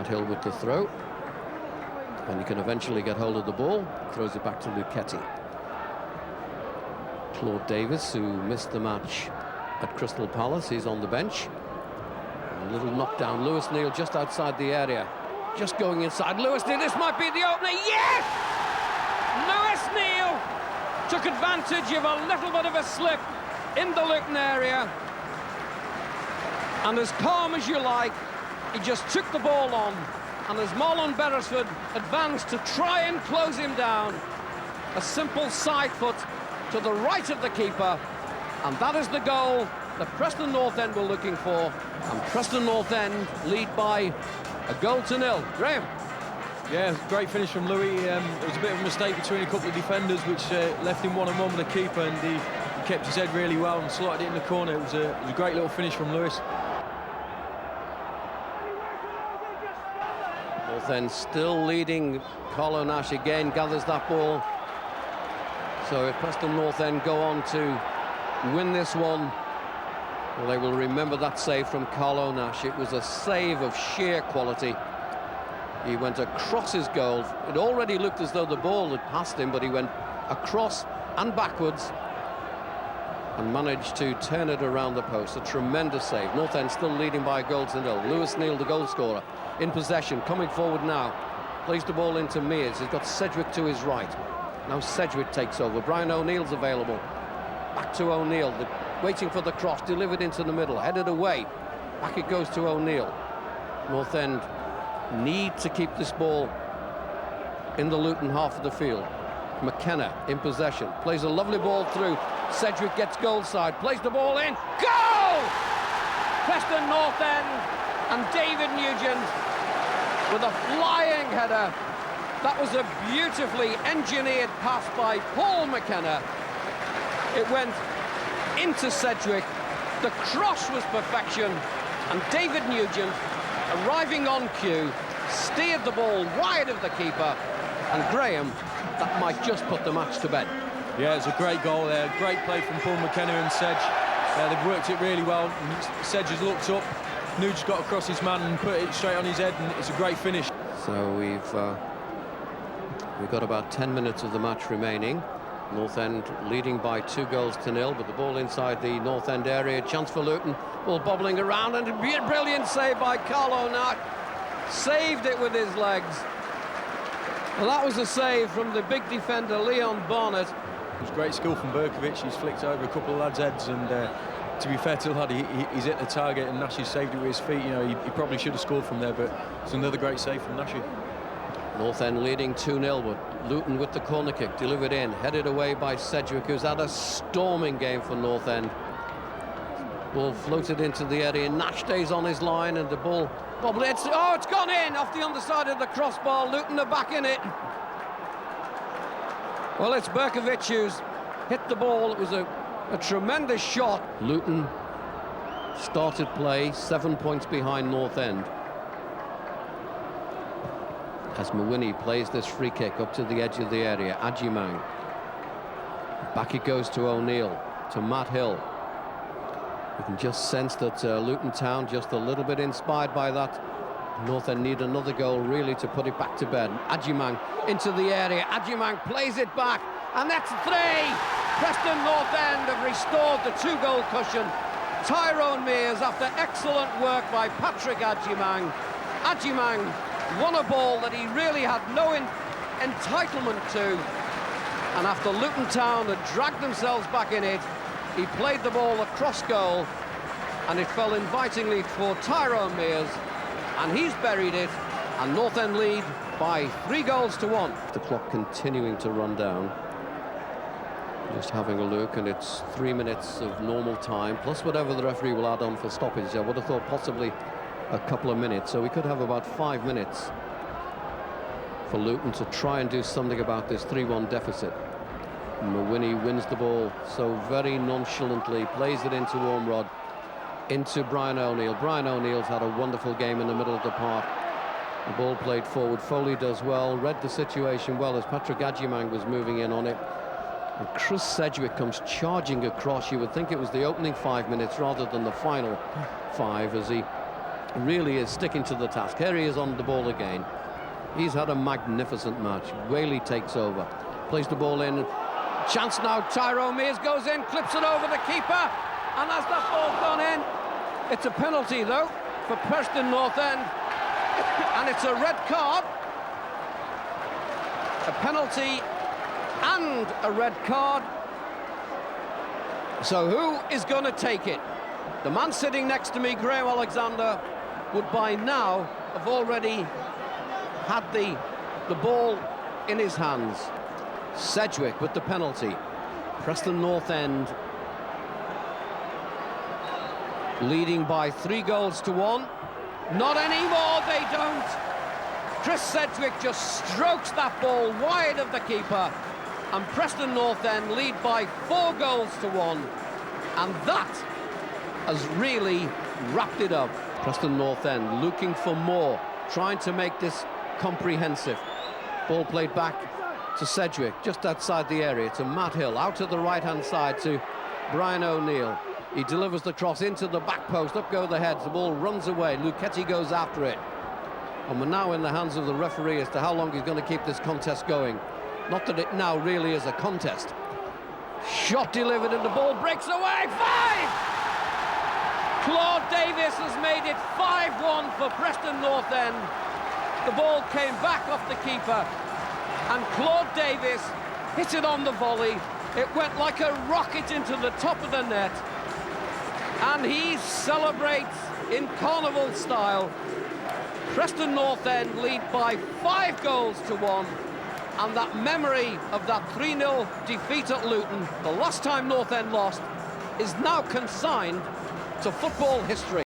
Matt Hill with the throw. And he can eventually get hold of the ball. Throws it back to Luchetti. Claude Davis, who missed the match at Crystal Palace, he's on the bench. A little knockdown. Lewis Neal just outside the area. Just going inside. Lewis Neal, this might be the opening. Yes! Lewis Neal took advantage of a little bit of a slip in the Luton area. And as calm as you like, he just took the ball on. And as Marlon Beresford advanced to try and close him down, a simple side foot to the right of the keeper. And that is the goal that Preston North End were looking for. And Preston North End lead by a goal to nil. Graham. Yeah, great finish from Louis. It was a bit of a mistake between a couple of defenders, which left him one-on-one with the keeper, and he kept his head really well and slotted it in the corner. It was a great little finish from Lewis. North End still leading. Carlo Nash again gathers that ball. So if Preston North End go on to win this one, well, they will remember that save from Carlo Nash. It was a save of sheer quality. He went across his goal. It already looked as though the ball had passed him, but he went across and backwards and managed to turn it around the post. A tremendous save. North End still leading by a goal to nil. Lewis Neal, the goal scorer, in possession, coming forward now. Plays the ball into Mears. He's got Sedgwick to his right. Now Sedgwick takes over. Brian O'Neill's available. Back to O'Neill, waiting for the cross, delivered into the middle, headed away. Back it goes to O'Neill. North End need to keep this ball in the Luton half of the field. McKenna in possession, plays a lovely ball through. Sedgwick gets goal side, plays the ball in. Goal! Preston North End and David Nugent with a flying header. That was a beautifully engineered pass by Paul McKenna. It went into Sedgwick. The cross was perfection, and David Nugent, arriving on cue, steered the ball wide of the keeper. And Graham, that might just put the match to bed. Yeah, it's a great goal there. Great play from Paul McKenna and Sedge. They've worked it really well. Sedge has looked up. Nugent got across his man and put it straight on his head, and it's a great finish. So we've got about 10 minutes of the match remaining. North End leading by 2 goals to nil, but the ball inside the North End area. Chance for Luton. Ball bobbling around, and a brilliant save by Carlo Nash. Saved it with his legs. Well, that was a save from the big defender, Leon Barnett. It was great skill from Berkovic. He's flicked over a couple of lads' heads, and to be fair to the lad, he's hit the target, and Nash saved it with his feet. You know, he probably should have scored from there, but it's another great save from Nash. North End leading 2-0, but Luton with the corner kick, delivered in, headed away by Sedgwick, who's had a storming game for North End. Ball floated into the area. Nash stays on his line, and the ball bobbled. It's gone in off the underside of the crossbar. Luton are back in it. Well, it's Berkovic who's hit the ball. It was a tremendous shot. Luton started play 7 points behind North End, as Mawini plays this free kick up to the edge of the area. Adjimang. Back it goes to O'Neill, to Matt Hill. You can just sense that Luton Town just a little bit inspired by that. North End need another goal really to put it back to bed. Adjimang into the area. Adjimang plays it back, and that's 3. Preston North End have restored the 2-goal cushion. Tyrone Mears, after excellent work by Patrick Adjimang. Adjimang won a ball that he really had no entitlement to, and after Luton Town had dragged themselves back in it, he played the ball across goal, and it fell invitingly for Tyrone Mears, and he's buried it, and North End lead by 3 goals to 1. The clock continuing to run down. Just having a look, and it's 3 minutes of normal time, plus whatever the referee will add on for stoppage. I would have thought possibly a couple of minutes, so we could have about 5 minutes for Luton to try and do something about this 3-1 deficit. Mawini wins the ball so very nonchalantly, plays it into Ormrod, into Brian O'Neill. Brian O'Neill's had a wonderful game in the middle of the park. The ball played forward. Foley does well, read the situation well as Patrick Adjimang was moving in on it. And Chris Sedgwick comes charging across. You would think it was the opening 5 minutes rather than the final 5, as he really is sticking to the task. Here he is on the ball again. He's had a magnificent match. Whaley takes over, plays the ball in. Chance now, Tyrone Mears goes in, clips it over the keeper, and has that ball gone in? It's a penalty, though, for Preston North End, and it's a red card. A penalty and a red card. So who is going to take it? The man sitting next to me, Graham Alexander, would by now have already had the ball in his hands. Sedgwick with the penalty. Preston North End leading by 3-1. Not anymore, they don't. Chris Sedgwick just strokes that ball wide of the keeper, and Preston North End lead by 4-1, and that has really wrapped it up. Preston North End looking for more, trying to make this comprehensive. Ball played back to Sedgwick, just outside the area, to Matt Hill, out to the right-hand side to Brian O'Neill. He delivers the cross into the back post, up go the heads, the ball runs away, Luchetti goes after it. And we're now in the hands of the referee as to how long he's going to keep this contest going. Not that it now really is a contest. Shot delivered and the ball breaks away. 5! Claude Davis has made it 5-1 for Preston North End. The ball came back off the keeper, and Claude Davis hit it on the volley. It went like a rocket into the top of the net, and he celebrates in carnival style. Preston North End lead by 5-1, and that memory of that 3-0 defeat at Luton, the last time North End lost, is now consigned to football history.